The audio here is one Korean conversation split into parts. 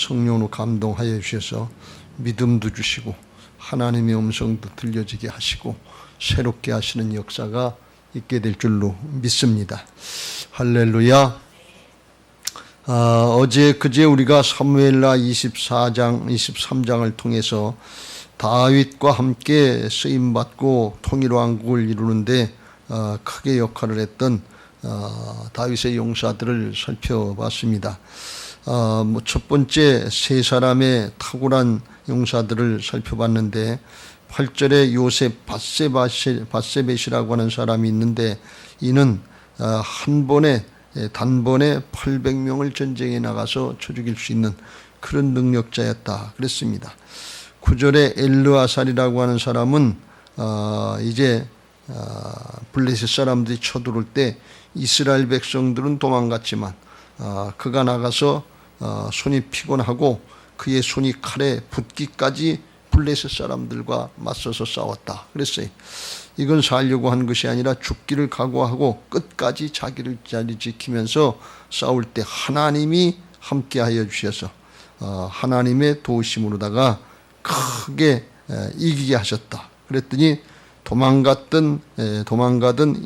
성령으로 감동하여 주셔서 믿음도 주시고 하나님의 음성도 들려지게 하시고 새롭게 하시는 역사가 있게 될 줄로 믿습니다. 할렐루야. 어제 그제 우리가 사무엘하 24장 23장을 통해서 다윗과 함께 쓰임받고 통일왕국을 이루는데 크게 역할을 했던 다윗의 용사들을 살펴봤습니다. 첫 번째 세 사람의 탁월한 용사들을 살펴봤는데 8절에 요셉 밧세벳이라고 하는 사람이 있는데 이는 단번에 800명을 전쟁에 나가서 쳐 죽일 수 있는 그런 능력자였다 그랬습니다. 9절에 엘르아살이라고 하는 사람은 이제 블레셋 사람들이 쳐들어올 때 이스라엘 백성들은 도망갔지만 그가 나가서 손이 피곤하고 그의 손이 칼에 붙기까지 블레셋 사람들과 맞서서 싸웠다 그랬어요. 이건 살려고 한 것이 아니라 죽기를 각오하고 끝까지 자기를 자리 지키면서 싸울 때 하나님이 함께하여 주셔서 하나님의 도우심으로다가 크게 이기게 하셨다. 그랬더니 도망가던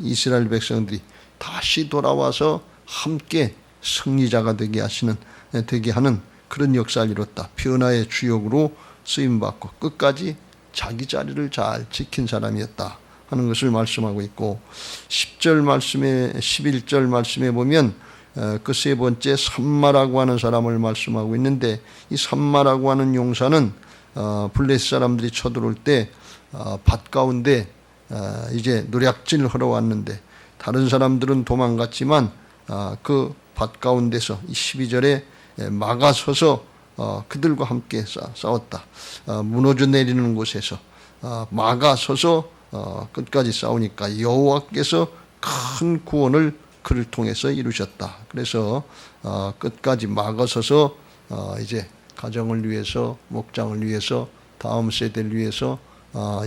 이스라엘 백성들이 다시 돌아와서 함께 승리자가 되게 하는 그런 역사를 이뤘다. 변화의 주역으로 쓰임받고 끝까지 자기 자리를 잘 지킨 사람이었다 하는 것을 말씀하고 있고 11절 말씀에 보면 그 세 번째 삼마라고 하는 사람을 말씀하고 있는데 이 삼마라고 하는 용사는 블레셋 사람들이 쳐들어올 때 밭 가운데 이제 노략질을 하러 왔는데 다른 사람들은 도망갔지만 그 밭 가운데서 12절에 막아서서 그들과 함께 싸웠다. 무너져 내리는 곳에서 막아서서 끝까지 싸우니까 여호와께서 큰 구원을 그를 통해서 이루셨다. 그래서 끝까지 막아서서 이제 가정을 위해서, 목장을 위해서, 다음 세대를 위해서,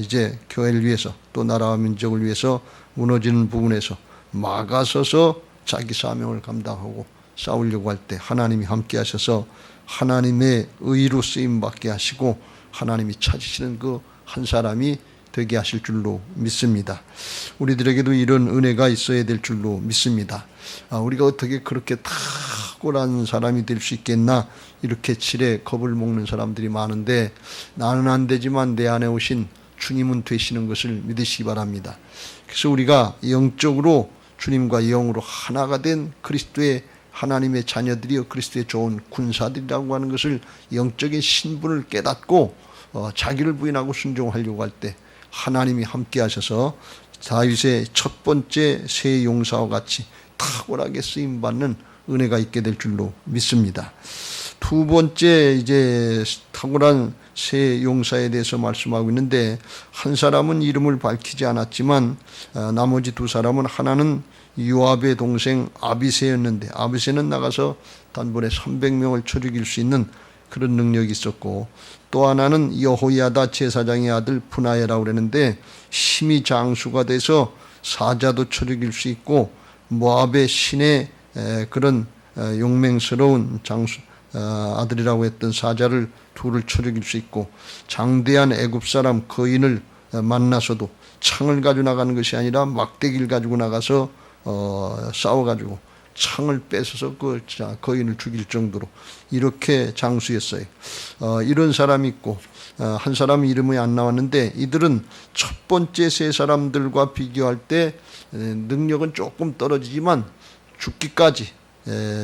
이제 교회를 위해서, 또 나라와 민족을 위해서 무너지는 부분에서 막아서서 자기 사명을 감당하고 싸우려고 할 때 하나님이 함께 하셔서 하나님의 의로 쓰임받게 하시고 하나님이 찾으시는 그 한 사람이 되게 하실 줄로 믿습니다. 우리들에게도 이런 은혜가 있어야 될 줄로 믿습니다. 우리가 어떻게 그렇게 탁월한 사람이 될 수 있겠나 이렇게 칠에 겁을 먹는 사람들이 많은데 나는 안 되지만 내 안에 오신 주님은 되시는 것을 믿으시기 바랍니다. 그래서 우리가 영적으로 주님과 영으로 하나가 된 그리스도의 하나님의 자녀들이여 그리스도의 좋은 군사들이라고 하는 것을 영적인 신분을 깨닫고 자기를 부인하고 순종하려고 할 때 하나님이 함께 하셔서 다윗의 첫 번째 세 용사와 같이 탁월하게 쓰임받는 은혜가 있게 될 줄로 믿습니다. 두 번째 이제 탁월한 세 용사에 대해서 말씀하고 있는데 한 사람은 이름을 밝히지 않았지만 나머지 두 사람은 하나는 요압의 동생 아비새였는데 아비새는 나가서 단번에 300명을 쳐 죽일 수 있는 그런 능력이 있었고 또 하나는 여호야다 제사장의 아들 분하야라고 그랬는데 힘이 장수가 돼서 사자도 쳐 죽일 수 있고 모압의 신의 그런 용맹스러운 아들이라고 했던 사자를 둘을 쳐 죽일 수 있고 장대한 애굽 사람 거인을 만나서도 창을 가지고 나가는 것이 아니라 막대기를 가지고 나가서 싸워가지고 창을 뺏어서 그 거인을 죽일 정도로 이렇게 장수였어요. 이런 사람이 있고 한 사람 이름이 안 나왔는데 이들은 첫 번째 세 사람들과 비교할 때 능력은 조금 떨어지지만 죽기까지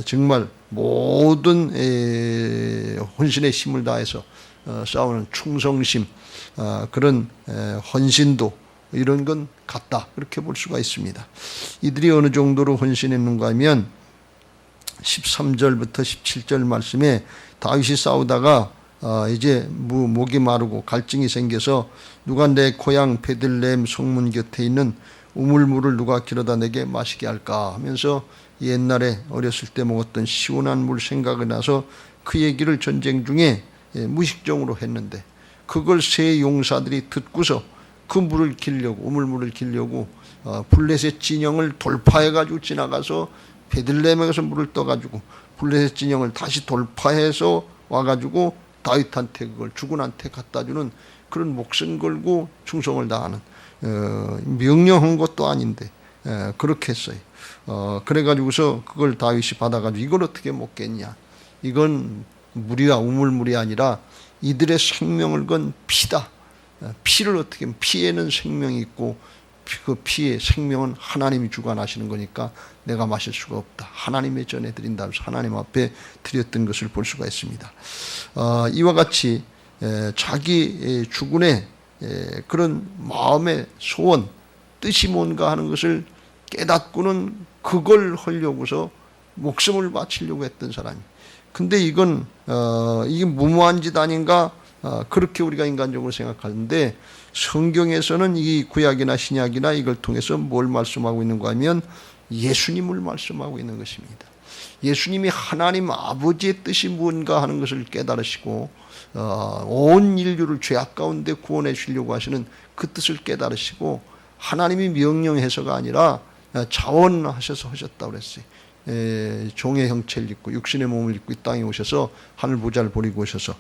정말 모든 혼신의 힘을 다해서 싸우는 충성심 그런 헌신도 이런 건 같다 그렇게 볼 수가 있습니다. 이들이 어느 정도로 헌신했는가 하면 13절부터 17절 말씀에 다윗이 싸우다가 이제 목이 마르고 갈증이 생겨서 누가 내 고향 베들레헴 성문 곁에 있는 우물물을 누가 길어다 내게 마시게 할까 하면서 옛날에 어렸을 때 먹었던 시원한 물 생각이 나서 그 얘기를 전쟁 중에 무식종으로 했는데 그걸 세 용사들이 듣고서 그 물을 길려고 우물물을 길려고 블레셋 진영을 돌파해가지고 지나가서 베들레헴에 가서 물을 떠가지고 블레셋 진영을 다시 돌파해서 와가지고 다윗한테 그걸 주군한테 갖다 주는 그런 목숨 걸고 충성을 다하는 명령한 것도 아닌데 그렇게 했어요. 그래가지고서 그걸 다윗이 받아가지고 이걸 어떻게 먹겠냐. 이건 물이야 우물물이 아니라 이들의 생명을 건 피다. 피를 어떻게 하면 피에는 생명이 있고 그 피의 생명은 하나님이 주관하시는 거니까 내가 마실 수가 없다. 하나님의 전해드린다 해서 하나님 앞에 드렸던 것을 볼 수가 있습니다. 이와 같이 자기 주군의 그런 마음의 소원, 뜻이 뭔가 하는 것을 깨닫고는 그걸 하려고서 목숨을 바치려고 했던 사람이. 근데 이건 이게 무모한 짓 아닌가? 그렇게 우리가 인간적으로 생각하는데 성경에서는 이 구약이나 신약이나 이걸 통해서 뭘 말씀하고 있는가 하면 예수님을 말씀하고 있는 것입니다. 예수님이 하나님 아버지의 뜻이 무언가 하는 것을 깨달으시고 온 인류를 죄악 가운데 구원해 주려고 하시는 그 뜻을 깨달으시고 하나님이 명령해서가 아니라 자원하셔서 하셨다고 그랬어요. 종의 형체를 입고 육신의 몸을 입고 이 땅에 오셔서 하늘 보좌를 버리고 오셔서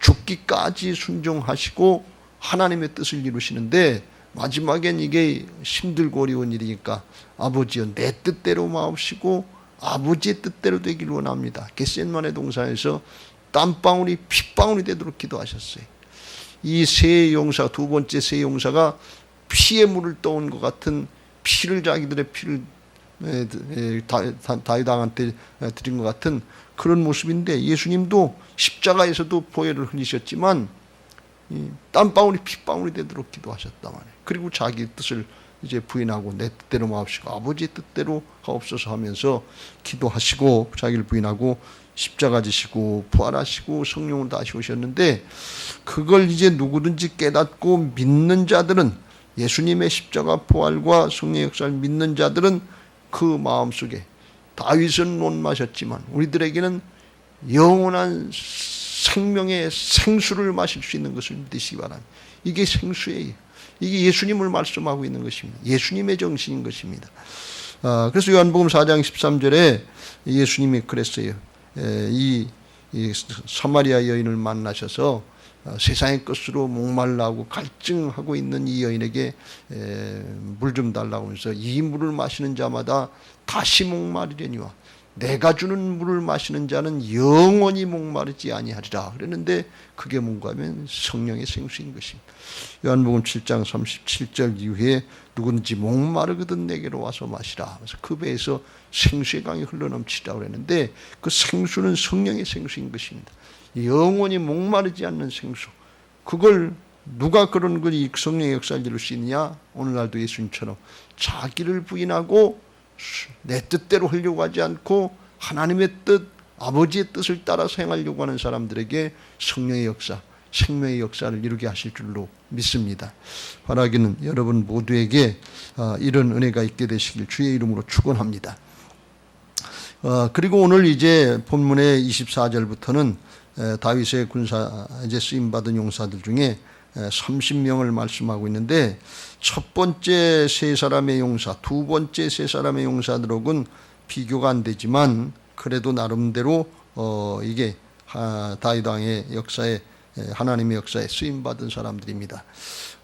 죽기까지 순종하시고 하나님의 뜻을 이루시는데 마지막엔 이게 힘들고 어려운 일이니까 아버지여 내 뜻대로 마옵시고 아버지의 뜻대로 되길 원합니다. 겟세마네 동산에서 땀방울이 핏방울이 되도록 기도하셨어요. 이 세 용사, 두 번째 세 용사가 피의 물을 떠온 것 같은 피를 자기들의 피를 다윗왕한테 드린 것 같은 그런 모습인데 예수님도 십자가에서도 보혈을 흘리셨지만 땀방울이 핏방울이 되도록 기도하셨단 말이에요. 그리고 자기 뜻을 이제 부인하고 내 뜻대로 마옵시고 아버지의 뜻대로 하옵소서 하면서 기도하시고 자기를 부인하고 십자가 지시고 부활하시고 성령을 다시 오셨는데 그걸 이제 누구든지 깨닫고 믿는 자들은 예수님의 십자가 부활과 성령의 역사를 믿는 자들은 그 마음속에 다윗은 못 마셨지만 우리들에게는 영원한 생명의 생수를 마실 수 있는 것을 믿으시기 바랍니다. 이게 생수예요. 이게 예수님을 말씀하고 있는 것입니다. 예수님의 정신인 것입니다. 그래서 요한복음 4장 13절에 예수님이 그랬어요. 이 사마리아 여인을 만나셔서 세상의 것으로 목말라하고 갈증하고 있는 이 여인에게 물 좀 달라고 하면서 이 물을 마시는 자마다 다시 목마르려니와 내가 주는 물을 마시는 자는 영원히 목마르지 아니하리라 그랬는데 그게 뭔가 하면 성령의 생수인 것입니다. 요한복음 7장 37절 이후에 누구든지 목마르거든 내게로 와서 마시라. 그래서 그 배에서 생수의 강이 흘러넘치라 그랬는데 그 생수는 성령의 생수인 것입니다. 영원히 목마르지 않는 생수. 그걸 누가 그런 그 성령의 역사를 이룰 수 있느냐? 오늘날도 예수님처럼 자기를 부인하고 내 뜻대로 하려고 하지 않고 하나님의 뜻, 아버지의 뜻을 따라서 행하려고 하는 사람들에게 성령의 역사, 생명의 역사를 이루게 하실 줄로 믿습니다. 바라기는 여러분 모두에게 이런 은혜가 있게 되시길 주의 이름으로 축원합니다. 그리고 오늘 이제 본문의 24절부터는 다윗의 군사 이제 쓰임 받은 용사들 중에 30명을 말씀하고 있는데 첫 번째 세 사람의 용사, 두 번째 세 사람의 용사들하고는 비교가 안 되지만 그래도 나름대로 이게 다윗 왕의 역사에 하나님의 역사에 쓰임 받은 사람들입니다.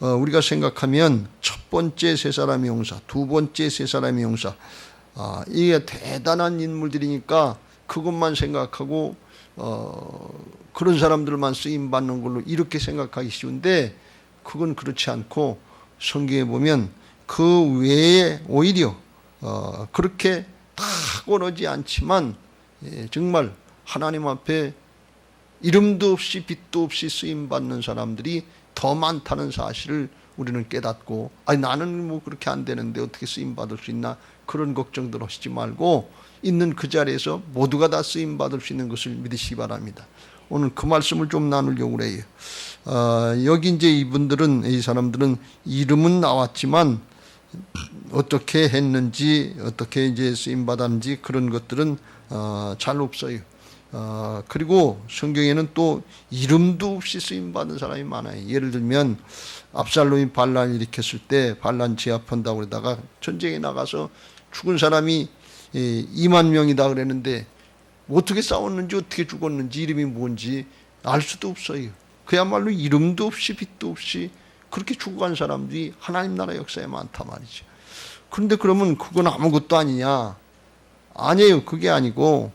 우리가 생각하면 첫 번째 세 사람의 용사, 두 번째 세 사람의 용사, 이게 대단한 인물들이니까 그것만 생각하고 그런 사람들만 쓰임 받는 걸로 이렇게 생각하기 쉬운데 그건 그렇지 않고 성경에 보면 그 외에 오히려 그렇게 탁월하지 않지만 정말 하나님 앞에 이름도 없이 빛도 없이 쓰임 받는 사람들이 더 많다는 사실을 우리는 깨닫고 나는 뭐 그렇게 안 되는데 어떻게 쓰임 받을 수 있나 그런 걱정들 하시지 말고 있는 그 자리에서 모두가 다 쓰임 받을 수 있는 것을 믿으시기 바랍니다. 오늘 그 말씀을 좀 나누려고 해요. 여기 이제 이 사람들은 이름은 나왔지만 어떻게 했는지 어떻게 이제 쓰임 받았는지 그런 것들은 잘 없어요. 그리고 성경에는 또 이름도 없이 쓰임 받은 사람이 많아요. 예를 들면 압살롬이 반란을 일으켰을 때 반란 제압한다고 그러다가 전쟁에 나가서 죽은 사람이 2만 명이다 그랬는데 어떻게 싸웠는지 어떻게 죽었는지 이름이 뭔지 알 수도 없어요. 그야말로 이름도 없이 빛도 없이 그렇게 죽어간 사람들이 하나님 나라 역사에 많단 말이죠. 그런데 그러면 그건 아무것도 아니냐? 아니에요. 그게 아니고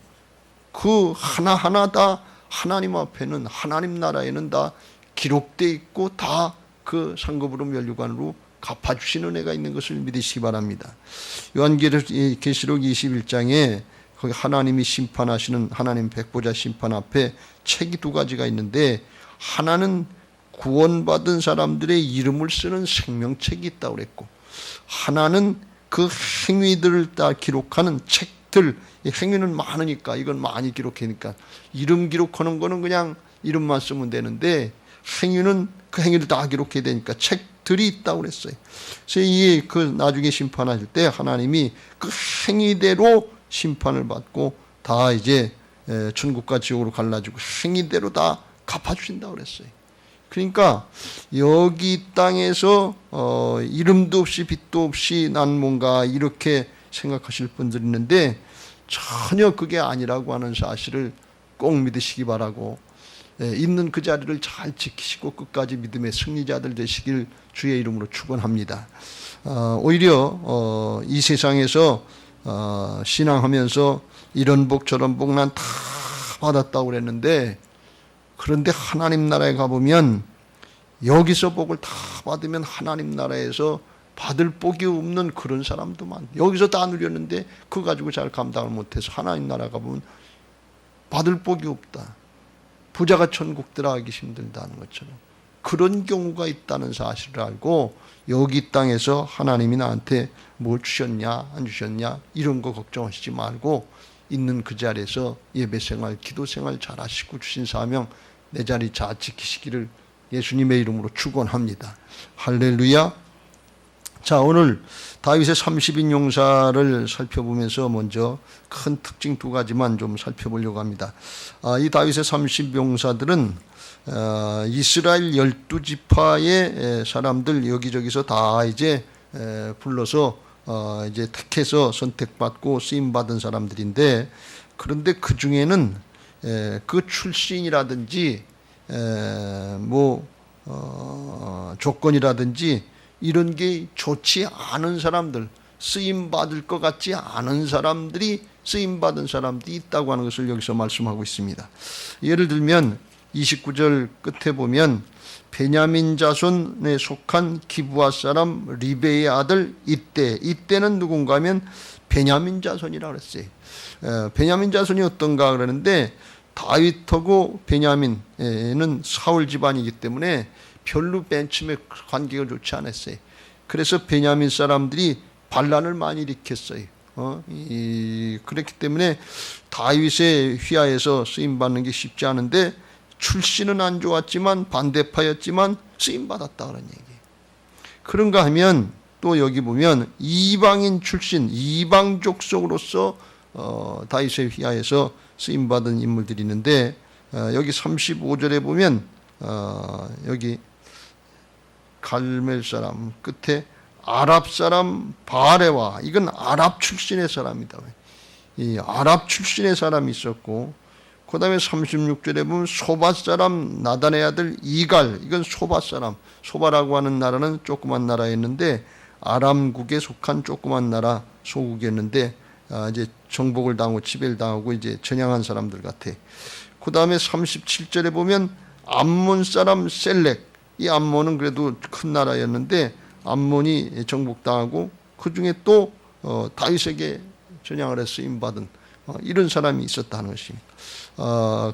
그 하나하나 다 하나님 앞에는, 하나님 나라에는 다 기록되어 있고 다 그 상급으로 면류관으로 갚아주시는 은혜가 있는 것을 믿으시기 바랍니다. 요한계시록 21장에 거기 하나님이 심판하시는 하나님 백보자 심판 앞에 책이 두 가지가 있는데, 하나는 구원받은 사람들의 이름을 쓰는 생명책이 있다고 그랬고, 하나는 그 행위들을 다 기록하는 책들. 이 행위는 많으니까 이건 많이 기록하니까 이름 기록하는 거는 그냥 이름만 쓰면 되는데, 행위는 그 행위를 다 기록해야 되니까 책들이 있다고 그랬어요. 그래서 이 그 나중에 심판하실 때 하나님이 그 행위대로 심판을 받고 다 이제 천국과 지옥으로 갈라지고 행위대로 다 갚아주신다고 그랬어요. 그러니까 여기 땅에서 이름도 없이 빛도 없이 난 뭔가 이렇게 생각하실 분들이 있는데, 전혀 그게 아니라고 하는 사실을 꼭 믿으시기 바라고, 있는 그 자리를 잘 지키시고 끝까지 믿음의 승리자들 되시길 주의 이름으로 축원합니다. 오히려 이 세상에서 신앙하면서 이런 복 저런 복 난 다 받았다고 그랬는데, 그런데 하나님 나라에 가보면 여기서 복을 다 받으면 하나님 나라에서 받을 복이 없는 그런 사람도 많아요. 여기서 다 누렸는데 그거 가지고 잘 감당을 못해서 하나님 나라 가보면 받을 복이 없다. 부자가 천국 들어가기 힘들다는 것처럼 그런 경우가 있다는 사실을 알고, 여기 땅에서 하나님이 나한테 뭘 주셨냐 안 주셨냐 이런 거 걱정하시지 말고 있는 그 자리에서 예배생활 기도생활 잘하시고 주신 사명 내 자리 잘 지키시기를 예수님의 이름으로 축원합니다. 할렐루야. 자, 오늘 다윗의 30인 용사를 살펴보면서 먼저 큰 특징 두 가지만 좀 살펴보려고 합니다. 이 다윗의 30용사들은 이스라엘 12지파의 사람들 여기저기서 다 이제 불러서 이제 택해서 선택받고 쓰임받은 사람들인데, 그런데 그 중에는 그 출신이라든지 조건이라든지 이런 게 좋지 않은 사람들, 쓰임받을 것 같지 않은 사람들이 쓰임받은 사람들이 있다고 하는 것을 여기서 말씀하고 있습니다. 예를 들면 29절 끝에 보면 베냐민 자손에 속한 기브아 사람 리베의 아들 이때는 누군가 하면 베냐민 자손이라고 그랬어요. 베냐민 자손이 어떤가 그러는데, 다윗하고 베냐민은 사울 집안이기 때문에 별로 맨 처음에 관계가 좋지 않았어요. 그래서 베냐민 사람들이 반란을 많이 일으켰어요. 그렇기 때문에 다윗의 휘하에서 쓰임받는 게 쉽지 않은데, 출신은 안 좋았지만 반대파였지만 쓰임받았다 그런 얘기예요. 그런가 하면 또 여기 보면 이방인 출신, 이방 족속으로서 다윗의 휘하에서 쓰임받은 인물들이 있는데, 여기 35절에 보면 여기 갈멜 사람 끝에 아랍 사람 바레와, 이건 아랍 출신의 사람이다. 이 아랍 출신의 사람이 있었고, 그 다음에 36절에 보면 소밧 사람 나단의 아들 이갈, 이건 소밧 사람. 소바라고 하는 나라는 조그만 나라였는데 아람국에 속한 조그만 나라 소국이었는데 이제 정복을 당하고 지배를 당하고 이제 전향한 사람들 같아. 그 다음에 37절에 보면 암몬 사람 셀렉, 이 암몬은 그래도 큰 나라였는데 암몬이 정복당하고 그 중에 또 다윗에게 전향을 해서 쓰임받은 이런 사람이 있었다는 것입니다.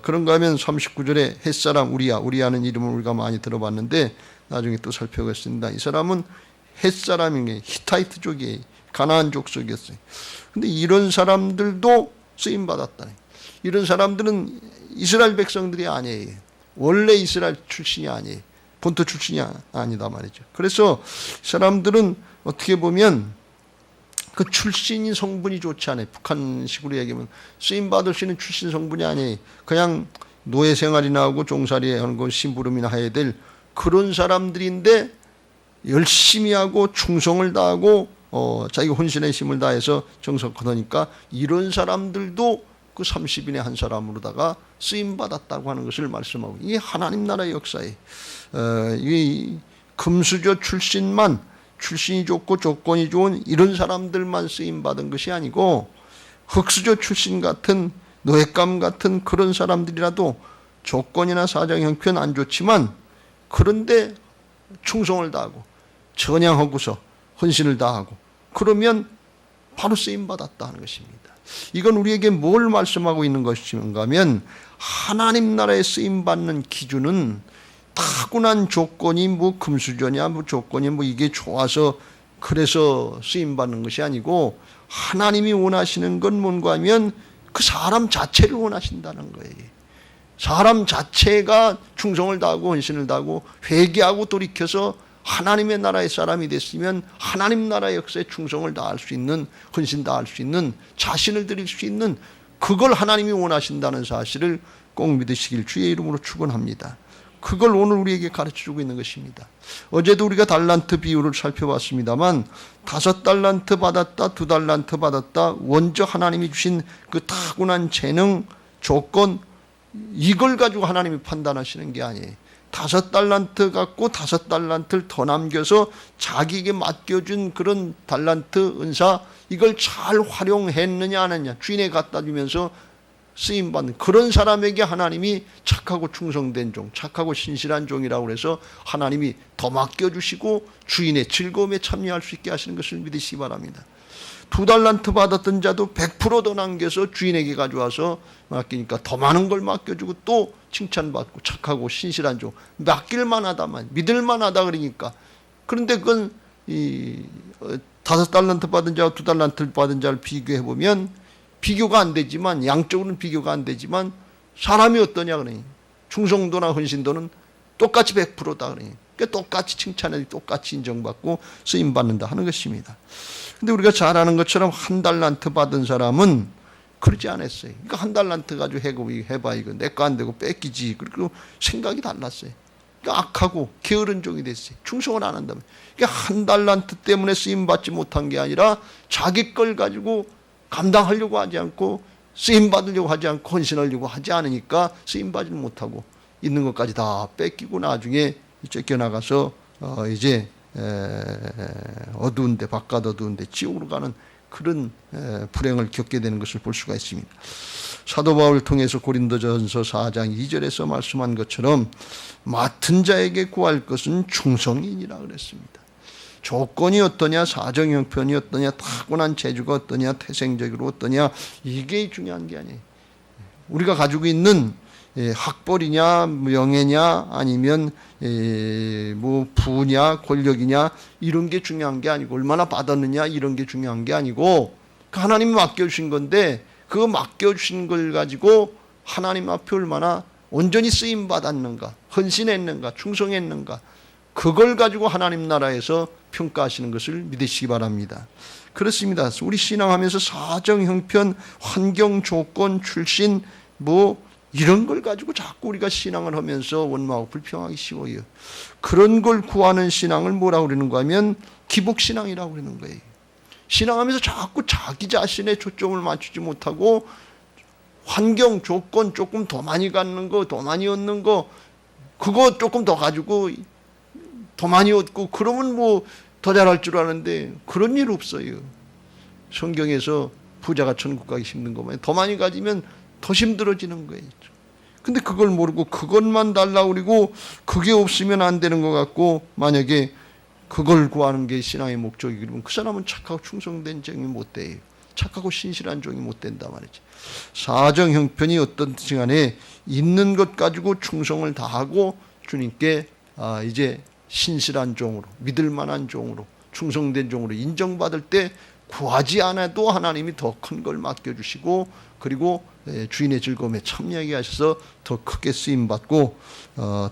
그런가 하면 39절에 헷사람 우리아는 이름을 우리가 많이 들어봤는데 나중에 또 살펴보겠습니다. 이 사람은 헷사람인 게 히타이트족이에요. 가나안 족속이었어요. 근데 이런 사람들도 쓰임받았다는, 이런 사람들은 이스라엘 백성들이 아니에요. 원래 이스라엘 출신이 아니에요. 본토 출신이 아니다 말이죠. 그래서 사람들은 어떻게 보면 그 출신이 성분이 좋지 않아요. 북한식으로 얘기하면 쓰임받을 수 있는 출신 성분이 아니에요. 그냥 노예 생활이나 하고 종살이 하는 거 심부름이나 해야 될 그런 사람들인데 열심히 하고 충성을 다하고 자기가 혼신의 힘을 다해서 정성하니까 이런 사람들도 그 그 30인의 한 사람으로다가 쓰임받았다고 하는 것을 말씀하고, 이게 하나님 나라의 역사에 이 금수저 출신이 좋고 조건이 좋은 이런 사람들만 쓰임받은 것이 아니고, 흙수저 출신 같은 노예감 같은 그런 사람들이라도 조건이나 사정 형편 안 좋지만 그런데 충성을 다하고 전향하고서 헌신을 다하고 그러면 바로 쓰임받았다 하는 것입니다. 이건 우리에게 뭘 말씀하고 있는 것인가 하면, 하나님 나라에 쓰임받는 기준은 타고난 조건이 뭐 금수저냐 뭐 조건이 뭐 이게 좋아서 그래서 쓰임받는 것이 아니고, 하나님이 원하시는 건 뭔가 하면 그 사람 자체를 원하신다는 거예요. 사람 자체가 충성을 다하고 헌신을 다하고 회개하고 돌이켜서 하나님의 나라의 사람이 됐으면 하나님 나라의 역사에 충성을 다할 수 있는, 헌신 다할 수 있는, 자신을 드릴 수 있는, 그걸 하나님이 원하신다는 사실을 꼭 믿으시길 주의 이름으로 축원합니다. 그걸 오늘 우리에게 가르쳐주고 있는 것입니다. 어제도 우리가 달란트 비유를 살펴봤습니다만, 5달란트 받았다, 2달란트 받았다, 먼저 하나님이 주신 그 타고난 재능, 조건, 이걸 가지고 하나님이 판단하시는 게 아니에요. 5달란트 갖고 5달란트를 더 남겨서 자기에게 맡겨준 그런 달란트 은사, 이걸 잘 활용했느냐 안 했느냐, 주인에게 갖다 주면서 쓰임받는 그런 사람에게 하나님이 착하고 충성된 종, 착하고 신실한 종이라고 해서 하나님이 더 맡겨주시고 주인의 즐거움에 참여할 수 있게 하시는 것을 믿으시기 바랍니다. 2달란트 받았던 자도 100% 더 남겨서 주인에게 가져와서 맡기니까 더 많은 걸 맡겨주고 또 칭찬받고 착하고 신실한 종, 맡길만 하다만 믿을만 하다 그러니까. 그런데 그건 5달란트 받은 자와 2달란트 받은 자를 비교해보면 비교가 안 되지만, 양적으로는 비교가 안 되지만 사람이 어떠냐 그러니, 충성도나 헌신도는 똑같이 100%다 그러니, 그러니까 똑같이 칭찬해, 똑같이 인정받고 쓰임받는다 하는 것입니다. 근데 우리가 잘 아는 것처럼 1달란트 받은 사람은 그러지 않았어요. 그러니까 1달란트 가지고 해봐, 이거 내 거 안 되고 뺏기지. 그리고 생각이 달랐어요. 그러니까 악하고 게으른 종이 됐어요. 충성을 안 한다면. 그러니까 1달란트 때문에 쓰임받지 못한 게 아니라 자기 걸 가지고 감당하려고 하지 않고 쓰임받으려고 하지 않고 헌신하려고 하지 않으니까 쓰임받지 못하고 있는 것까지 다 뺏기고 나중에 쫓겨나가서 이제 어두운데, 바깥 어두운데 지옥으로 가는 그런 불행을 겪게 되는 것을 볼 수가 있습니다. 사도 바울을 통해서 고린도전서 4장 2절에서 말씀한 것처럼 맡은 자에게 구할 것은 충성이니라 그랬습니다. 조건이 어떠냐, 사정 형편이 어떠냐, 타고난 재주가 어떠냐, 태생적으로 어떠냐, 이게 중요한 게 아니에요. 우리가 가지고 있는 학벌이냐, 명예냐, 아니면 뭐 부냐, 권력이냐, 이런 게 중요한 게 아니고, 얼마나 받았느냐, 이런 게 중요한 게 아니고, 하나님이 맡겨주신 건데 그 맡겨주신 걸 가지고 하나님 앞에 얼마나 온전히 쓰임 받았는가, 헌신했는가, 충성했는가, 그걸 가지고 하나님 나라에서 평가하시는 것을 믿으시기 바랍니다. 그렇습니다. 우리 신앙하면서 사정, 형편, 환경, 조건, 출신 뭐 이런 걸 가지고 자꾸 우리가 신앙을 하면서 원망하고 불평하기 쉬워요. 그런 걸 구하는 신앙을 뭐라고 그러는가 하면 기복신앙이라고 그러는 거예요. 신앙하면서 자꾸 자기 자신의 초점을 맞추지 못하고 환경, 조건 조금 더 많이 갖는 거, 더 많이 얻는 거, 그거 조금 더 가지고 더 많이 얻고 그러면 뭐 더 잘할 줄 아는데 그런 일 없어요. 성경에서 부자가 천국 가기 힘든 것만 더 많이 가지면 더 힘들어지는 거예요. 근데 그걸 모르고 그것만 달라고 그러고 그게 없으면 안 되는 것 같고, 만약에 그걸 구하는 게 신앙의 목적이 그러면 그 사람은 착하고 충성된 종이 못 돼요. 착하고 신실한 종이 못 된다 말이지. 사정 형편이 어떤지 간에 있는 것 가지고 충성을 다하고 주님께 이제 신실한 종으로, 믿을 만한 종으로, 충성된 종으로 인정받을 때 구하지 않아도 하나님이 더 큰 걸 맡겨주시고, 그리고 주인의 즐거움에 참여하게 하셔서 더 크게 쓰임받고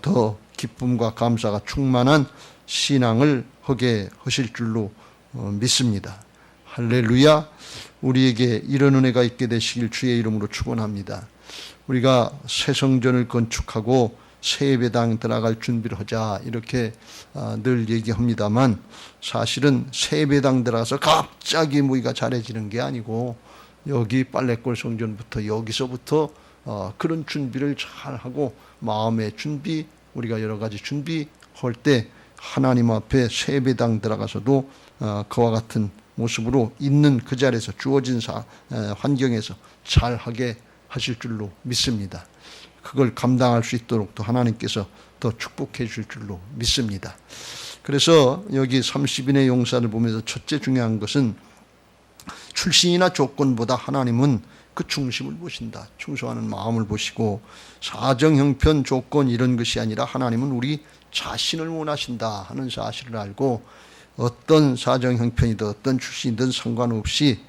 더 기쁨과 감사가 충만한 신앙을 하게 하실 줄로 믿습니다. 할렐루야. 우리에게 이런 은혜가 있게 되시길 주의 이름으로 축원합니다. 우리가 새 성전을 건축하고 새 예배당 들어갈 준비를 하자, 이렇게 늘 얘기합니다만, 사실은 새 예배당 들어가서 갑자기 우리가 잘해지는 게 아니고 여기 빨래골 성전부터 여기서부터 그런 준비를 잘 하고 마음의 준비, 우리가 여러 가지 준비할 때 하나님 앞에 세배당 들어가서도 그와 같은 모습으로 있는 그 자리에서 주어진 환경에서 잘하게 하실 줄로 믿습니다. 그걸 감당할 수 있도록 또 하나님께서 더 축복해 줄 줄로 믿습니다. 그래서 여기 30인의 용사를 보면서 첫째 중요한 것은 출신이나 조건보다 하나님은 그 중심을 보신다. 충성하는 마음을 보시고 사정, 형편, 조건 이런 것이 아니라 하나님은 우리 자신을 원하신다 하는 사실을 알고 어떤 사정, 형편이든 어떤 출신이든 상관없이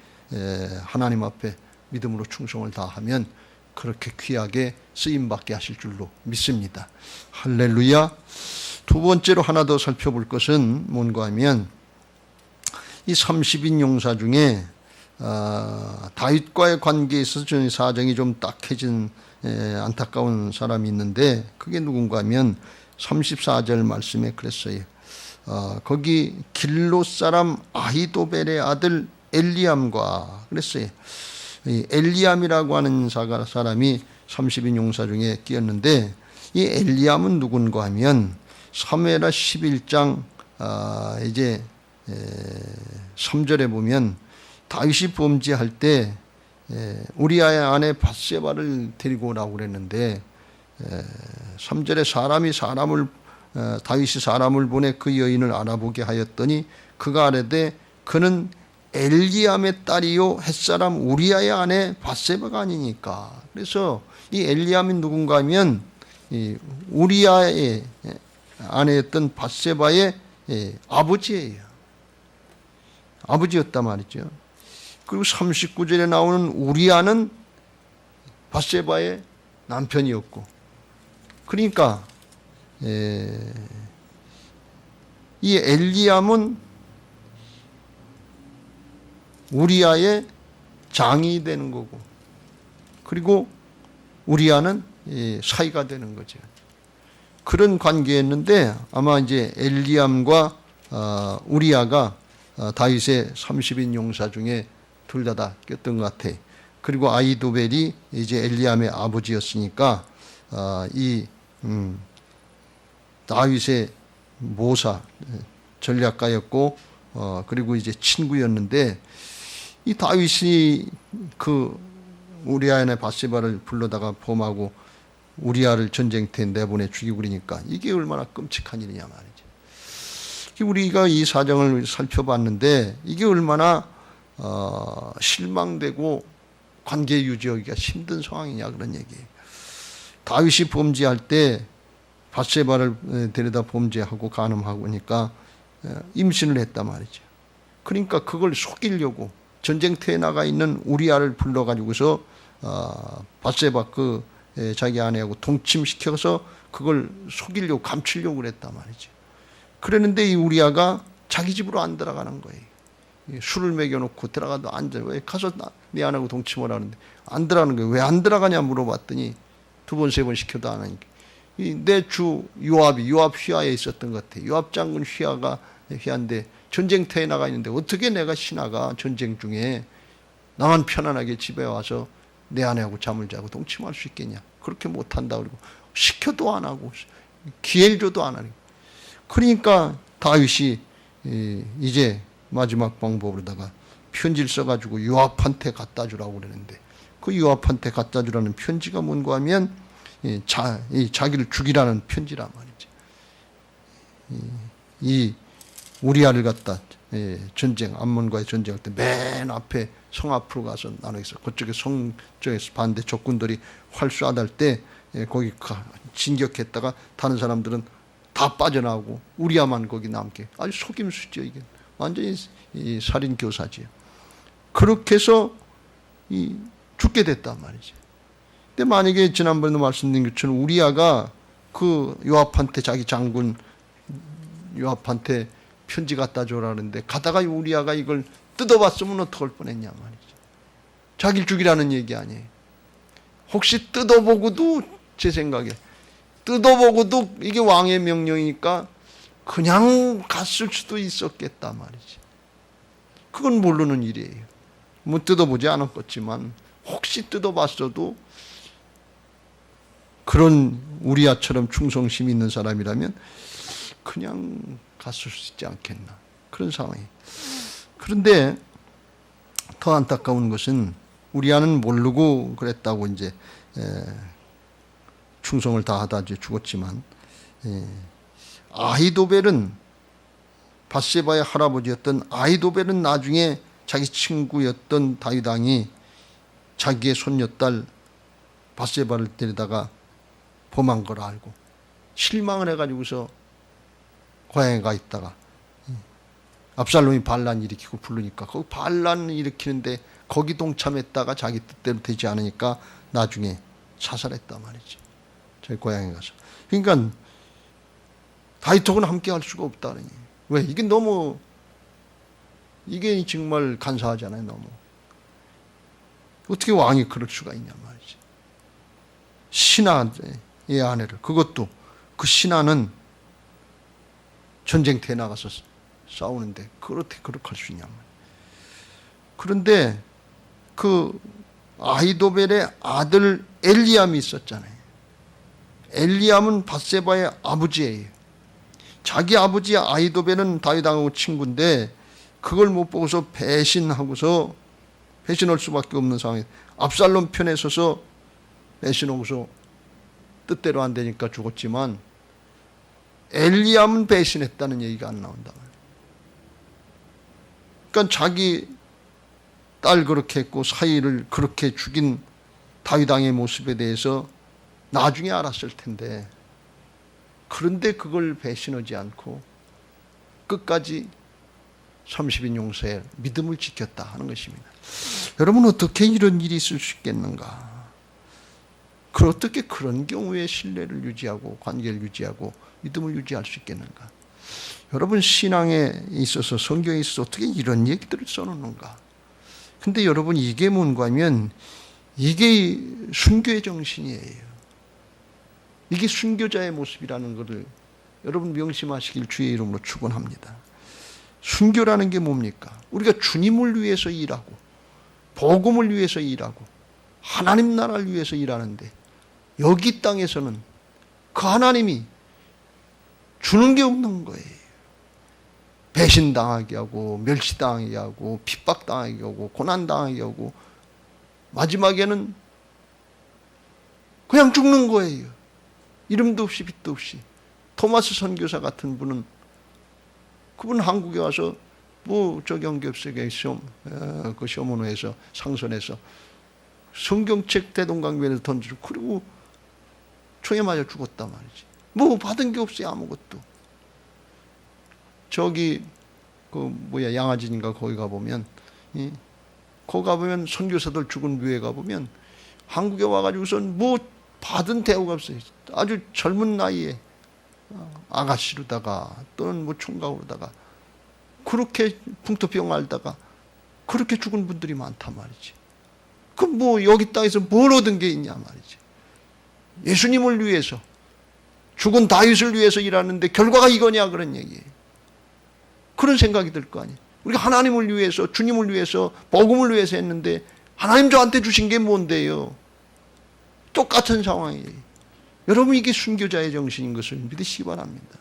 하나님 앞에 믿음으로 충성을 다하면 그렇게 귀하게 쓰임받게 하실 줄로 믿습니다. 할렐루야. 두 번째로 하나 더 살펴볼 것은 뭔가 하면 이 30인 용사 중에 다윗과의 관계에 있어서 사정이 좀 딱해진 안타까운 사람이 있는데 그게 누군가 하면 34절 말씀에 그랬어요. 거기 길롯 사람 아히도벨의 아들 엘리암과 그랬어요. 이 엘리암이라고 하는 사람이 30인 용사 중에 끼었는데 이 엘리암은 누군가 하면 사무엘하 11장 이제 3절에 보면 다윗이 범죄할 때 우리아의 아내 밧세바를 데리고 오라고 그랬는데 3절에 다윗이 사람을 보내 그 여인을 알아보게 하였더니 그가 아뢰되 그는 엘리암의 딸이요 햇사람 우리아의 아내 밧세바가 아니니까. 그래서 이 엘리암이 누군가 하면 우리아의 아내였던 밧세바의 아버지예요. 아버지였단 말이죠. 그리고 39절에 나오는 우리아는 밧세바의 남편이었고, 그러니까 이 엘리암은 우리아의 장이 되는 거고, 그리고 우리아는 사이가 되는 거죠. 그런 관계였는데 아마 이제 엘리암과 우리아가 다윗의 30인 용사 중에 둘 다 꼈던 것 같아. 그리고 아히도벨이 이제 엘리암의 아버지였으니까 이 다윗의 모사 전략가였고 그리고 이제 친구였는데 이 다윗이 그 우리아의 밧세바를 불러다가 범하고 우리아를 전쟁터에 내보내 죽이고 그러니까 이게 얼마나 끔찍한 일이냐 말이죠. 우리가 이 사정을 살펴봤는데 이게 얼마나 실망되고 관계 유지하기가 힘든 상황이냐 그런 얘기예요. 다윗이 범죄할 때 밧세바를 데려다 범죄하고 간음하고 하니까 임신을 했단 말이죠. 그러니까 그걸 속이려고 전쟁터에 나가 있는 우리아를 불러가지고서 밧세바 자기 아내하고 동침시켜서 그걸 속이려고 감추려고 그랬단 말이죠. 그랬는데 이 우리아가 자기 집으로 안 들어가는 거예요. 술을 먹여놓고 들어가도 안 들어. 왜 가서 내 아내하고 동침을 하는데 안 들어가는 거예요. 왜 안 들어가냐 물어봤더니 2번, 3번 시켜도 안 하니까. 내 주 요압 휘하에 있었던 것 같아요. 요압 장군 휘하인데 전쟁터에 나가 있는데 어떻게 내가 신하가 전쟁 중에 나만 편안하게 집에 와서 내 아내하고 잠을 자고 동침할 수 있겠냐. 그렇게 못한다 그러고 시켜도 안 하고 기회를 줘도 안 하고. 그러니까 다윗이 이제 마지막 방법으로다가 편지를 써가지고 요압한테 갖다 주라고 그러는데 그 요압한테 갖다 주라는 편지가 뭔가 하면 자기를 죽이라는 편지란 말이죠. 이 우리아를 갖다 암몬과의 전쟁할 때 맨 앞에 성 앞으로 가서 나눠있어. 그쪽에 성 쪽에서 반대 적군들이 활 쏴달 때 거기 진격했다가 다른 사람들은 다 빠져나오고 우리아만 거기 남게. 아주 속임수죠 이게. 완전히 살인 교사지요. 그렇게 해서 죽게 됐단 말이죠. 근데 만약에 지난번에도 말씀드린 것처럼 우리아가 그 요압한테 자기 장군 요압한테 편지 갖다 줘라는데 가다가 우리아가 이걸 뜯어봤으면 어떡할 뻔했냐 말이죠. 자기를 죽이라는 얘기 아니에요. 혹시 뜯어보고도 제 생각에 뜯어보고도 이게 왕의 명령이니까 그냥 갔을 수도 있었겠다 말이지. 그건 모르는 일이에요. 뭐 뜯어보지 않았겠지만 혹시 뜯어봤어도 그런 우리야처럼 충성심 있는 사람이라면 그냥 갔을 수 있지 않겠나, 그런 상황이. 그런데 더 안타까운 것은 우리야는 모르고 그랬다고 이제 충성을 다하다 이제 죽었지만, 아히도벨은, 밧세바의 할아버지였던 아히도벨은 나중에 자기 친구였던 다윗 왕이 자기의 손녀딸 밧세바를 데려다가 범한 걸 알고 실망을 해가지고서 고향에 가 있다가 압살롬이 반란 일으키고 부르니까 거기 반란 일으키는데 거기 동참했다가 자기 뜻대로 되지 않으니까 나중에 자살했단 말이지, 저희 고향에 가서. 그러니까 다윗하고는 함께 할 수가 없다는 얘기예요. 왜? 이게 너무, 이게 정말 간사하잖아요. 너무. 어떻게 왕이 그럴 수가 있냐 말이지. 신하의 아내를, 그것도 그 신하는 전쟁터에 나가서 싸우는데 그걸 어떻게 그렇게 할 수 있냐 말이야. 그런데 그 아히도벨의 아들 엘리암이 있었잖아요. 엘리암은 밧세바의 아버지예요. 자기 아버지 아히도벨은 다윗왕하고 친구인데 그걸 못 보고서 배신하고서, 배신할 수밖에 없는 상황에 압살롬 편에 서서 배신하고서 뜻대로 안 되니까 죽었지만 엘리암은 배신했다는 얘기가 안 나온다. 그러니까 자기 딸 그렇게 했고 사위를 그렇게 죽인 다윗왕의 모습에 대해서 나중에 알았을 텐데, 그런데 그걸 배신하지 않고 끝까지 30인 용서에 믿음을 지켰다 하는 것입니다. 여러분, 어떻게 이런 일이 있을 수 있겠는가? 어떻게 그런 경우에 신뢰를 유지하고 관계를 유지하고 믿음을 유지할 수 있겠는가? 여러분, 신앙에 있어서, 성경에 있어서 어떻게 이런 얘기들을 써놓는가? 근데 여러분, 이게 뭔가 하면 이게 순교의 정신이에요. 이게 순교자의 모습이라는 것을 여러분 명심하시길 주의 이름으로 축원합니다. 순교라는 게 뭡니까? 우리가 주님을 위해서 일하고 복음을 위해서 일하고 하나님 나라를 위해서 일하는데, 여기 땅에서는 그 하나님이 주는 게 없는 거예요. 배신당하게 하고 멸시당하게 하고 핍박당하게 하고 고난당하게 하고 마지막에는 그냥 죽는 거예요. 이름도 없이 빛도 없이. 토마스 선교사 같은 분은, 그분 한국에 와서 뭐 저경겹색의 그 시어머니에서 상선에서 성경책 대동강변에서 던지고, 그리고 총에 맞아 죽었단 말이지. 뭐 받은 게 없어요, 아무것도. 저기 양아진인가 거기 가보면, 거기 가보면 선교사들 죽은 묘에 가보면 한국에 와가지고선 뭐 받은 대우가 없어요. 아주 젊은 나이에 아가씨로다가 또는 뭐 총각으로다가 그렇게 풍토병 앓다가 그렇게 죽은 분들이 많단 말이지. 그 뭐 여기 땅에서 뭘 얻은 게 있냐 말이지. 예수님을 위해서, 죽은 다윗을 위해서 일하는데 결과가 이거냐, 그런 얘기예요. 그런 생각이 들 거 아니에요. 우리가 하나님을 위해서, 주님을 위해서, 복음을 위해서 했는데 하나님 저한테 주신 게 뭔데요? 똑같은 상황이에요. 여러분, 이게 순교자의 정신인 것을 믿으시기 바랍니다.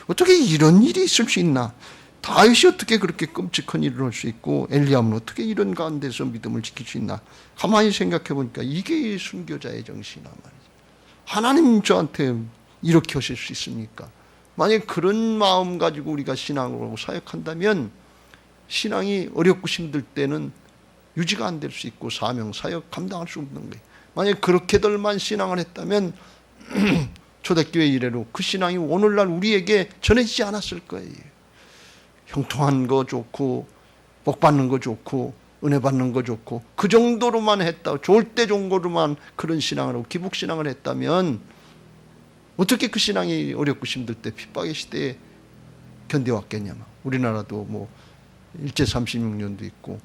어떻게 이런 일이 있을 수 있나? 다윗이 어떻게 그렇게 끔찍한 일을 할 수 있고 엘리야는 어떻게 이런 가운데서 믿음을 지킬 수 있나? 가만히 생각해 보니까 이게 순교자의 정신이란 말이죠. 하나님 저한테 이렇게 하실 수 있습니까? 만약 그런 마음 가지고 우리가 신앙으로 사역한다면 신앙이 어렵고 힘들 때는 유지가 안 될 수 있고 사명, 사역 감당할 수 없는 거예요. 만약 그렇게들만 신앙을 했다면 초대교회 이래로 그 신앙이 오늘날 우리에게 전해지지 않았을 거예요. 형통한 거 좋고 복 받는 거 좋고 은혜 받는 거 좋고 그 정도로만 했다, 좋을 때 정도로만 그런 신앙을 하고 기복신앙을 했다면 어떻게 그 신앙이 어렵고 힘들 때 핍박의 시대에 견뎌왔겠냐면, 우리나라도 뭐 일제 36년도 있고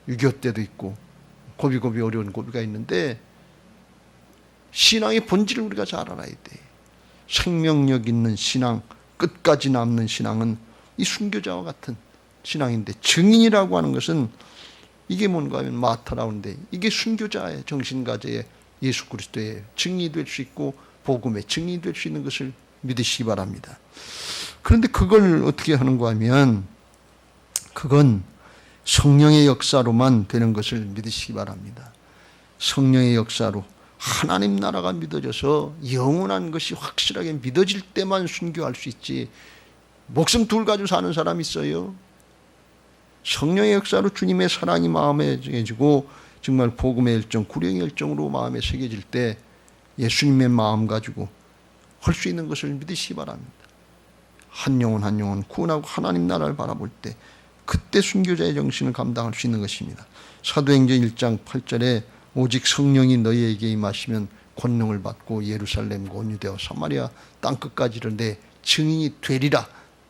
6.25 때도 있고 고비고비 어려운 고비가 있는데, 신앙의 본질을 우리가 잘 알아야 돼. 생명력 있는 신앙, 끝까지 남는 신앙은 이 순교자와 같은 신앙인데, 증인이라고 하는 것은 이게 뭔가 하면 마타라운데 이게 순교자의 정신가제의 예수 그리스도의 증인이 될 수 있고 복음의 증인이 될 수 있는 것을 믿으시기 바랍니다. 그런데 그걸 어떻게 하는가 하면 그건 성령의 역사로만 되는 것을 믿으시기 바랍니다. 성령의 역사로 하나님 나라가 믿어져서 영원한 것이 확실하게 믿어질 때만 순교할 수 있지. 목숨 둘 가지고 사는 사람 있어요? 성령의 역사로 주님의 사랑이 마음에 정해지고 정말 복음의 열정, 구령의 열정으로 마음에 새겨질 때 예수님의 마음 가지고 할 수 있는 것을 믿으시기 바랍니다. 한 영혼 한 영혼 구원하고 하나님 나라를 바라볼 때 그때 순교자의 정신을 감당할 수 있는 것입니다. 사도행전 1장 8절에 오직 성령이 너희에게 임하시면 권능을 받고 예루살렘과 온 유대와 사마리아 땅끝까지를 내 증인이 되리라.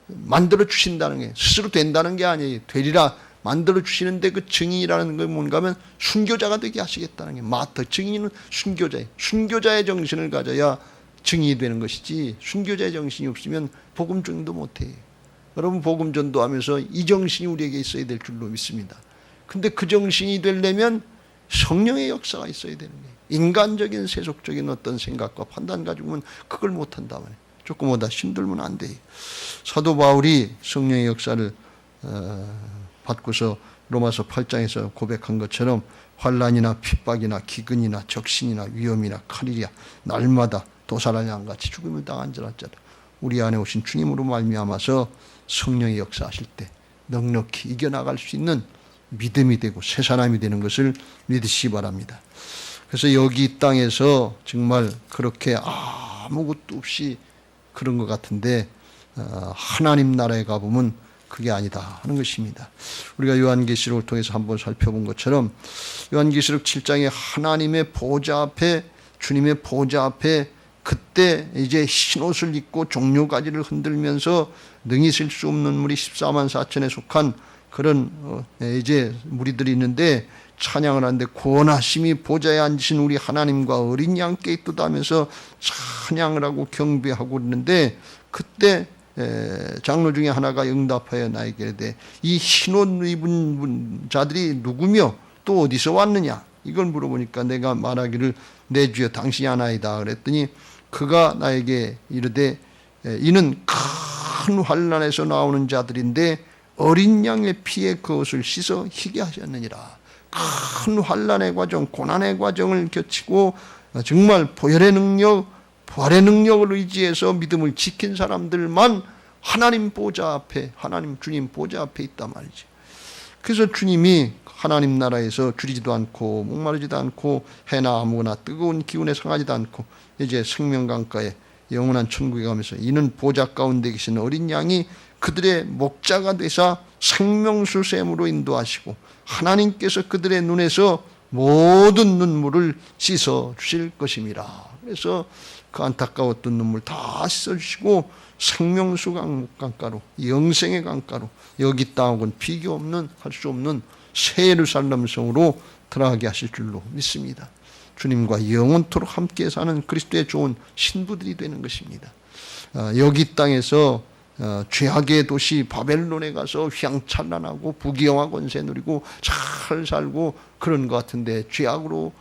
만들어 주신다는 게 스스로 된다는 게 아니에요. 되리라 만들어 주시는데 그 증인이라는 건 뭔가 하면 순교자가 되게 하시겠다는 게 마터 증인은 순교자예요. 순교자의 정신을 가져야 증인이 되는 것이지 순교자의 정신이 없으면 복음 전도 못해요. 여러분 복음 전도하면서 이 정신이 우리에게 있어야 될 줄로 믿습니다. 근데 그 정신이 되려면 성령의 역사가 있어야 되는 거예요. 인간적인 세속적인 어떤 생각과 판단 가지고는 그걸 못한다 말이에요. 조금보다 힘들면 안 돼요. 사도 바울이 성령의 역사를 받고서 로마서 8장에서 고백한 것처럼 환난이나 핍박이나 기근이나 적신이나 위험이나 칼이랴 날마다 도살한 양같이 죽음을 당한 자라자라 우리 안에 오신 주님으로 말미암아서 성령의 역사하실 때 넉넉히 이겨나갈 수 있는 믿음이 되고 새 사람이 되는 것을 믿으시기 바랍니다. 그래서 여기 이 땅에서 정말 그렇게 아무것도 없이 그런 것 같은데 하나님 나라에 가보면 그게 아니다 하는 것입니다. 우리가 요한계시록을 통해서 한번 살펴본 것처럼 요한계시록 7장에 하나님의 보좌 앞에 주님의 보좌 앞에 그때 이제 흰옷을 입고 종려가지를 흔들면서 능히 셀 수 없는 무리 14만 4천에 속한 그런 이제 무리들이 있는데 찬양을 하는데 구원하심이 보좌에 앉으신 우리 하나님과 어린 양께 있도다 하면서 찬양을 하고 경배하고 있는데 그때 장로 중에 하나가 응답하여 나에게 이르되 이 흰옷 입은 자들이 누구며 또 어디서 왔느냐 이걸 물어보니까 내가 말하기를 내 주여 당신이 아나이다 그랬더니 그가 나에게 이르되 이는 큰 환난에서 나오는 자들인데 어린 양의 피에 그 옷을 씻어 희게 하셨느니라. 큰 환난의 과정, 고난의 과정을 겪고 정말 보혈의 능력, 부활의 능력을 의지해서 믿음을 지킨 사람들만 하나님 보좌 앞에, 하나님 주님 보좌 앞에 있단 말이죠. 그래서 주님이 하나님 나라에서 줄이지도 않고 목마르지도 않고 해나 아무거나 뜨거운 기운에 상하지도 않고 이제 생명강가에 영원한 천국에 가면서 이는 보좌 가운데 계신 어린 양이 그들의 목자가 되사 생명수 샘으로 인도하시고 하나님께서 그들의 눈에서 모든 눈물을 씻어 주실 것입니다. 그래서 그 안타까웠던 눈물 다 씻어 주시고 생명수 강가로 영생의 강가로 여기 땅하고는 비교 없는 할 수 없는 새 예루살렘 성으로 들어가게 하실 줄로 믿습니다. 주님과 영원토록 함께 사는 그리스도의 좋은 신부들이 되는 것입니다. 여기 땅에서 죄악의 도시 바벨론에 가서 휘황찬란하고 부귀영화 권세 누리고 잘 살고 그런 것 같은데 죄악으로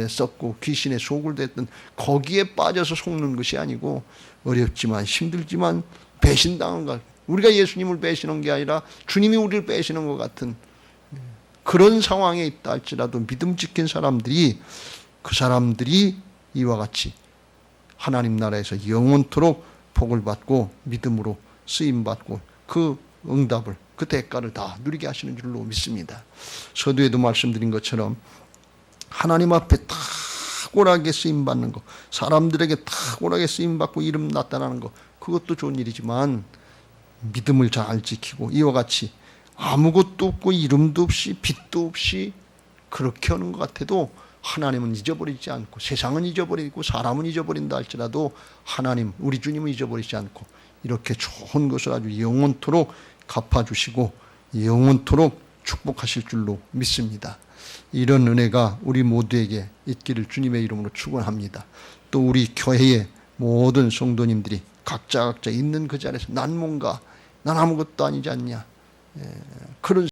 썩고 귀신의 속을 됐던 거기에 빠져서 속는 것이 아니고 어렵지만 힘들지만 배신당한 것, 우리가 예수님을 배신한 게 아니라 주님이 우리를 배신한 것 같은 그런 상황에 있다 할지라도 믿음 지킨 사람들이 그 사람들이 이와 같이 하나님 나라에서 영원토록 복을 받고 믿음으로 쓰임받고 그 응답을 그 대가를 다 누리게 하시는 줄로 믿습니다. 서두에도 말씀드린 것처럼 하나님 앞에 탁월하게 쓰임받는 것, 사람들에게 탁월하게 쓰임받고 이름 나타나는 것, 그것도 좋은 일이지만 믿음을 잘 지키고 이와 같이 아무것도 없고 이름도 없이 빛도 없이 그렇게 하는 것 같아도 하나님은 잊어버리지 않고 세상은 잊어버리고 사람은 잊어버린다 할지라도 하나님 우리 주님은 잊어버리지 않고 이렇게 좋은 것을 아주 영원토록 갚아주시고 영원토록 축복하실 줄로 믿습니다. 이런 은혜가 우리 모두에게 있기를 주님의 이름으로 축원합니다. 또 우리 교회의 모든 성도님들이 각자 있는 그 자리에서 난 뭔가 난 아무것도 아니지 않냐 그런